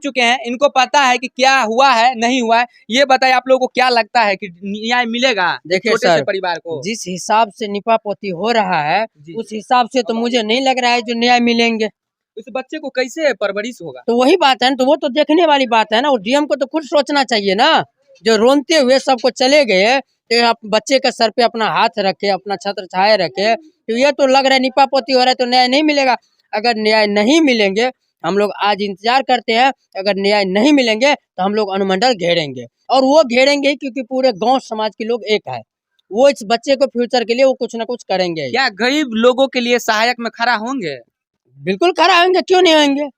चुके हैं, इनको पता है कि क्या हुआ है नहीं हुआ है। ये बताइए आप लोगों को क्या लगता है कि न्याय मिलेगा देखिए छोटे सर, से परिवार को? जिस हिसाब से निपापोती हो रहा है उस हिसाब से तो मुझे नहीं लग रहा है जो न्याय मिलेंगे। इस बच्चे को कैसे परवरिश होगा? तो वही बात है ना, तो वो तो देखने वाली बात है ना, और डीएम को तो खुद सोचना चाहिए ना। जो रोनते हुए सबको चले गए, तो आप बच्चे के सर पे अपना हाथ रखे, अपना छत्र छाया रखे, तो ये तो लग रहा है निपापोती हो रहा है तो न्याय नहीं मिलेगा। अगर न्याय नहीं मिलेंगे, हम लोग आज इंतजार करते हैं, अगर न्याय नहीं मिलेंगे तो हम लोग अनुमंडल घेरेंगे, और वो घेरेंगे क्योंकि पूरे गांव समाज के लोग एक है। वो इस बच्चे को फ्यूचर के लिए वो कुछ ना कुछ करेंगे। क्या गरीब लोगों के लिए सहायक में खड़ा होंगे? बिल्कुल खड़ा होंगे, क्यों नहीं होंगे।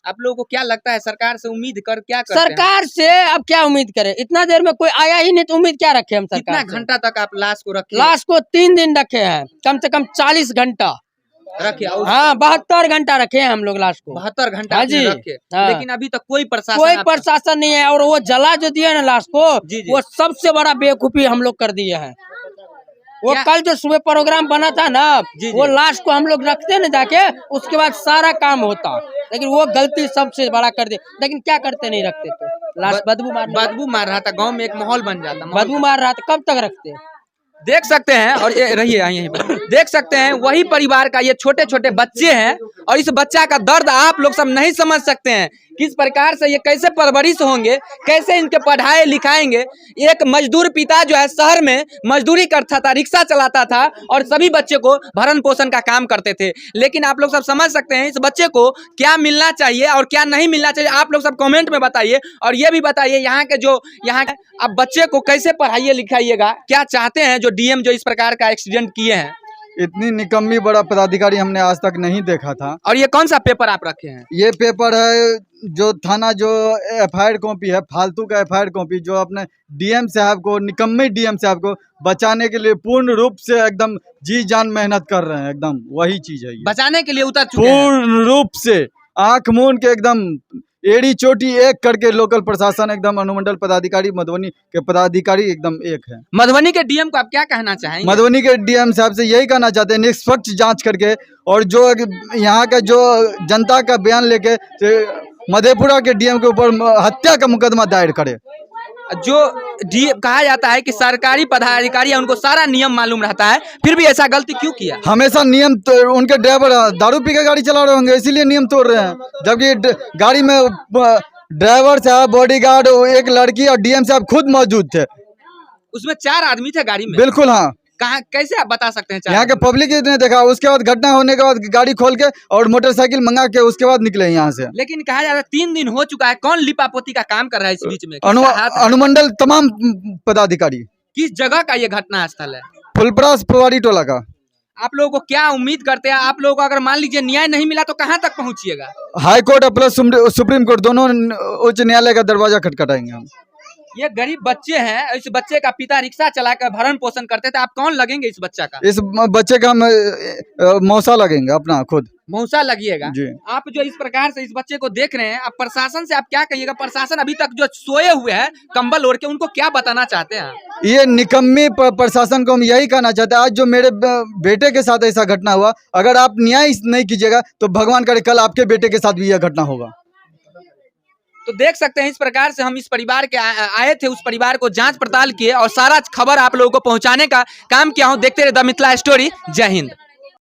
आप लोगों को क्या लगता है सरकार से उम्मीद कर क्या करते सरकार से अब क्या उम्मीद करें, इतना देर में कोई आया ही नहीं तो उम्मीद क्या रखे हम हैं? सरकार कितना घंटा तक आप लाश को रखे? लाश को 3 दिन रखे हैं, कम से कम 40 घंटा रखे? हाँ 72 घंटा रखे हैं हम लोग लाश को। 72 घंटा हाँ आपने जी, रखे। हाँ। लेकिन अभी तक कोई कोई प्रशासन नहीं है, और वो जला जो दिया ना लाश को, जी। वो सबसे बड़ा बेवकूफी हम लोग कर दिए हैं। वो कल जो सुबह प्रोग्राम बना था ना, वो लाश को हम लोग रखते ना जाके, उसके बाद सारा काम होता, लेकिन वो गलती सबसे बड़ा कर दे। लेकिन क्या करते, नहीं रखते तो लाश बदबू मार रहा था, गांव में एक माहौल बन जाता। बदबू मार रहा था, कब तक रखते। देख सकते हैं, और ये रहिए यहीं पर देख सकते हैं वही परिवार का ये छोटे छोटे बच्चे हैं, और इस बच्चा का दर्द आप लोग सब नहीं समझ सकते हैं। किस प्रकार से ये कैसे परवरिश होंगे, कैसे इनके पढ़ाई लिखाएंगे। एक मजदूर पिता जो है शहर में मजदूरी करता था, रिक्शा चलाता था, और सभी बच्चे को भरण पोषण का काम करते थे। लेकिन आप लोग सब समझ सकते हैं इस बच्चे को क्या मिलना चाहिए और क्या नहीं मिलना चाहिए। आप लोग सब कमेंट में बताइए, और ये भी बताइए यहाँ के आप बच्चे को कैसे पढ़ाइए लिखाइएगा, क्या चाहते हैं जो डीएम जो इस प्रकार का एक्सीडेंट किए हैं। इतनी निकम्मी बड़ा पदाधिकारी हमने आज तक नहीं देखा था। और ये कौन सा पेपर आप रखे हैं? ये पेपर है जो थाना जो एफआईआर कॉपी है, फालतू का एफआईआर कॉपी, जो अपने डीएम साहब को, निकम्मे डीएम साहब को बचाने के लिए पूर्ण रूप से एकदम जी जान मेहनत कर रहे हैं। एकदम वही चीज है, बचाने के लिए उतर चुके हैं पूर्ण रूप से, आंख मूंद के एकदम एड़ी चोटी एक करके। लोकल प्रशासन एकदम, अनुमंडल पदाधिकारी, मधुबनी के पदाधिकारी एकदम एक है। मधुबनी के डीएम को आप क्या कहना चाहेंगे? मधुबनी के डीएम साहब से यही कहना चाहते हैं, निष्पक्ष जांच करके, और जो यहाँ का जो जनता का बयान लेके मधेपुरा के डीएम के ऊपर हत्या का मुकदमा दायर करे। जो कहा जाता है कि सरकारी पदाधिकारी है, उनको सारा नियम मालूम रहता है, फिर भी ऐसा गलती क्यों किया? हमेशा नियम तो उनके ड्राइवर दारू पी के गाड़ी चला रहे होंगे, इसीलिए नियम तोड़ रहे हैं। जबकि गाड़ी में ड्राइवर साहब, बॉडीगार्ड, एक लड़की और डीएम साहब खुद मौजूद थे। उसमें 4 आदमी थे गाड़ी में? बिल्कुल हाँ। कहाँ, कैसे आप बता सकते हैं? यहाँ के पब्लिक ने देखा, उसके बाद घटना होने के बाद गाड़ी खोल के और मोटरसाइकिल मंगा के उसके बाद निकले यहाँ से। लेकिन कहा जा रहा है 3 दिन हो चुका है, कौन लिपापोती का काम कर रहा है इस बीच में? अनुमंडल तमाम पदाधिकारी। किस जगह का ये घटना स्थल है? फुलपरास पवारी टोला का। आप लोगों को क्या उम्मीद करते हैं? आप लोगों को अगर मान लीजिए न्याय नहीं मिला तो कहाँ तक पहुँचिएगा? हाई कोर्ट और प्लस सुप्रीम कोर्ट, दोनों उच्च न्यायालय का दरवाजा खटखटाएंगे हम। ये गरीब बच्चे हैं, इस बच्चे का पिता रिक्शा चलाकर भरण पोषण करते थे। आप कौन लगेंगे इस बच्चा का? इस बच्चे का हम मौसा लगेंगे, अपना खुद मौसा लगिएगा जी। आप जो इस प्रकार से इस बच्चे को देख रहे हैं, आप प्रशासन से आप क्या कहिएगा? प्रशासन अभी तक जो सोए हुए हैं कंबल ओढ़ के, उनको क्या बताना चाहते हैं? ये निकम्मी प्रशासन को हम यही कहना चाहते हैं, आज जो मेरे बेटे के साथ ऐसा घटना हुआ, अगर आप न्याय नहीं कीजिएगा तो भगवान करे कल आपके बेटे के साथ भी यह घटना होगा। तो देख सकते हैं इस प्रकार से हम इस परिवार के आए थे, उस परिवार को जांच पड़ताल किए और सारा खबर आप लोगों को पहुंचाने का काम किया हूं। देखते रहे द मिथिला स्टोरी। जय हिंद।